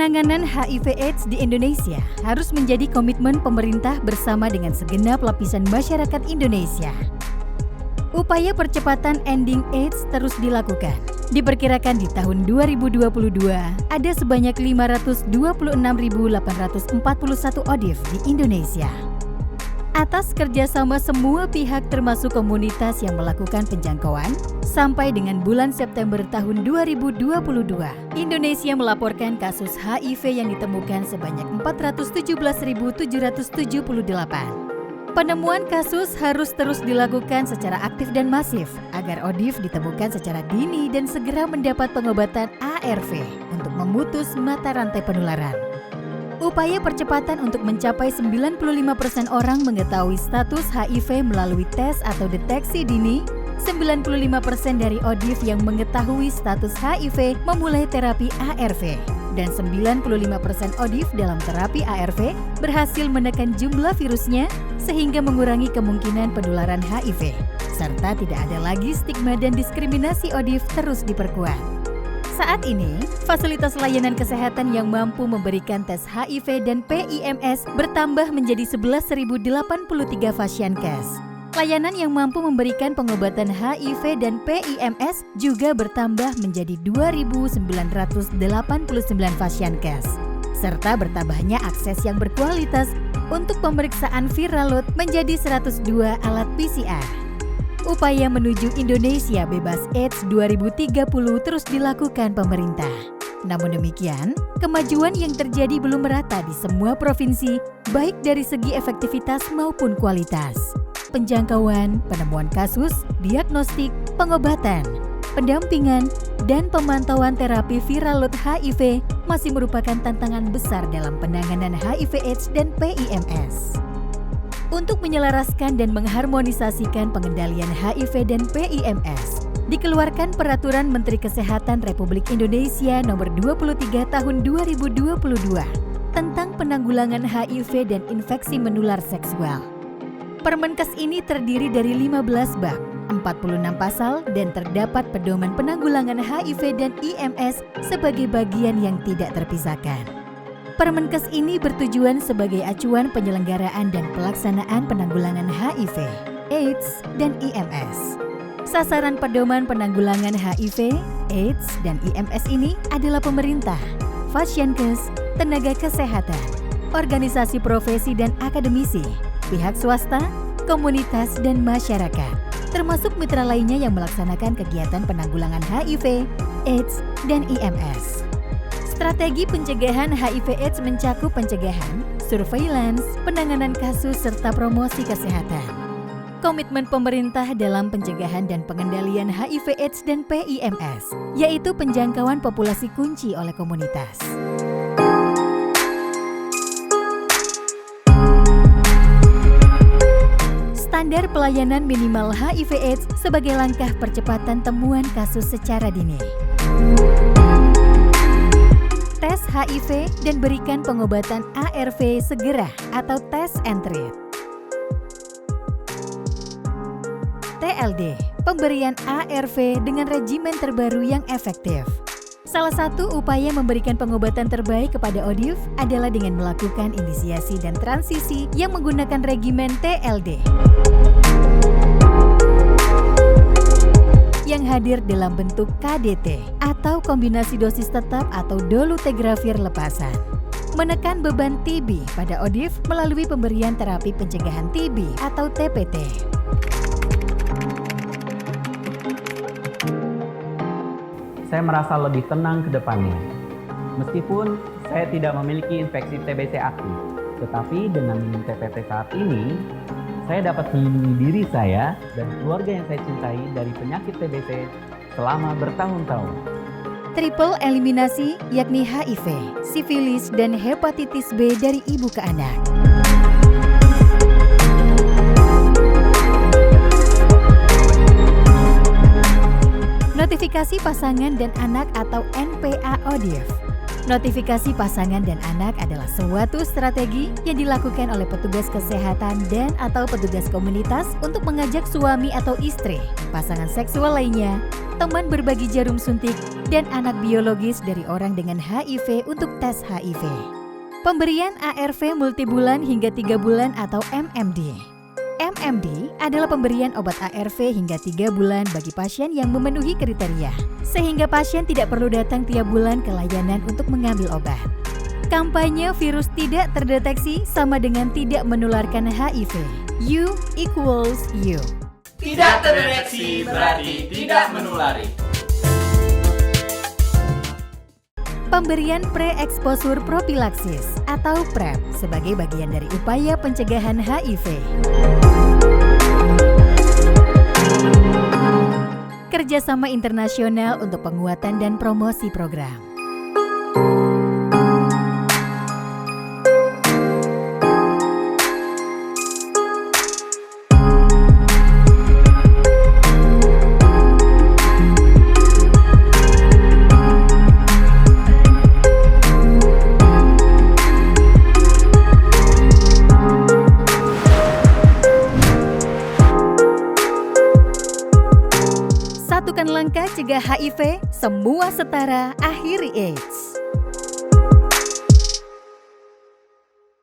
Penanganan HIV/AIDS di Indonesia harus menjadi komitmen pemerintah bersama dengan segenap lapisan masyarakat Indonesia. Upaya percepatan ending AIDS terus dilakukan. Diperkirakan di tahun 2022 ada sebanyak 526.841 ODIF di Indonesia. Atas kerjasama semua pihak termasuk komunitas yang melakukan penjangkauan, sampai dengan bulan September tahun 2022, Indonesia melaporkan kasus HIV yang ditemukan sebanyak 417.778. Penemuan kasus harus terus dilakukan secara aktif dan masif agar ODIF ditemukan secara dini dan segera mendapat pengobatan ARV untuk memutus mata rantai penularan. Upaya percepatan untuk mencapai 95% orang mengetahui status HIV melalui tes atau deteksi dini. 95% dari ODIF yang mengetahui status HIV memulai terapi ARV, dan 95% ODIF dalam terapi ARV berhasil menekan jumlah virusnya sehingga mengurangi kemungkinan penularan HIV, serta tidak ada lagi stigma dan diskriminasi ODIF terus diperkuat. Saat ini, fasilitas layanan kesehatan yang mampu memberikan tes HIV dan PIMS bertambah menjadi 11.083 Fasiankes. Layanan yang mampu memberikan pengobatan HIV dan PIMS juga bertambah menjadi 2.989 Fasiankes, serta bertambahnya akses yang berkualitas untuk pemeriksaan viral load menjadi 102 alat PCR. Upaya menuju Indonesia bebas AIDS 2030 terus dilakukan pemerintah. Namun demikian, kemajuan yang terjadi belum merata di semua provinsi, baik dari segi efektivitas maupun kualitas. Penjangkauan, penemuan kasus, diagnostik, pengobatan, pendampingan, dan pemantauan terapi viral load HIV masih merupakan tantangan besar dalam penanganan HIV/AIDS dan PIMS. Untuk menyelaraskan dan mengharmonisasikan pengendalian HIV dan PIMS, dikeluarkan Peraturan Menteri Kesehatan Republik Indonesia Nomor 23 Tahun 2022 tentang penanggulangan HIV dan infeksi menular seksual. Permenkes ini terdiri dari 15 bab, 46 pasal, dan terdapat pedoman penanggulangan HIV dan IMS sebagai bagian yang tidak terpisahkan. Permenkes ini bertujuan sebagai acuan penyelenggaraan dan pelaksanaan penanggulangan HIV, AIDS, dan IMS. Sasaran pedoman penanggulangan HIV, AIDS, dan IMS ini adalah pemerintah, Fasiankes, tenaga kesehatan, organisasi profesi dan akademisi, pihak swasta, komunitas, dan masyarakat, termasuk mitra lainnya yang melaksanakan kegiatan penanggulangan HIV, AIDS, dan IMS. Strategi pencegahan HIV/AIDS mencakup pencegahan, surveillance, penanganan kasus, serta promosi kesehatan. Komitmen pemerintah dalam pencegahan dan pengendalian HIV/AIDS dan PIMS, yaitu penjangkauan populasi kunci oleh komunitas. Standar pelayanan minimal HIV/AIDS sebagai langkah percepatan temuan kasus secara dini. Tes HIV dan berikan pengobatan ARV segera atau test and treat. TLD, pemberian ARV dengan regimen terbaru yang efektif. Salah satu upaya memberikan pengobatan terbaik kepada ODIF adalah dengan melakukan inisiasi dan transisi yang menggunakan regimen TLD. Yang hadir dalam bentuk KDT atau kombinasi dosis tetap atau dolutegravir lepasan. Menekan beban TB pada ODIF melalui pemberian terapi pencegahan TB atau TPT. Saya merasa lebih tenang ke depannya. Meskipun saya tidak memiliki infeksi TBC aktif, tetapi dengan minum TPT saat ini, saya dapat melindungi diri saya dan keluarga yang saya cintai dari penyakit TBC selama bertahun-tahun. Triple eliminasi yakni HIV, sifilis, dan hepatitis B dari ibu ke anak. Notifikasi pasangan dan anak atau NPA ODIF. Notifikasi pasangan dan anak adalah suatu strategi yang dilakukan oleh petugas kesehatan dan atau petugas komunitas untuk mengajak suami atau istri, pasangan seksual lainnya, teman berbagi jarum suntik, dan anak biologis dari orang dengan HIV untuk tes HIV. Pemberian ARV multibulan hingga 3 bulan atau MMD. MMD adalah pemberian obat ARV hingga 3 bulan bagi pasien yang memenuhi kriteria, sehingga pasien tidak perlu datang tiap bulan ke layanan untuk mengambil obat. Kampanye virus tidak terdeteksi sama dengan tidak menularkan HIV. U equals U. Tidak terdeteksi berarti tidak menulari. Pemberian pre-eksposur propilaksis atau PrEP sebagai bagian dari upaya pencegahan HIV. Kerjasama internasional untuk penguatan dan promosi program. Satukan langkah cegah HIV, semua setara, akhiri AIDS.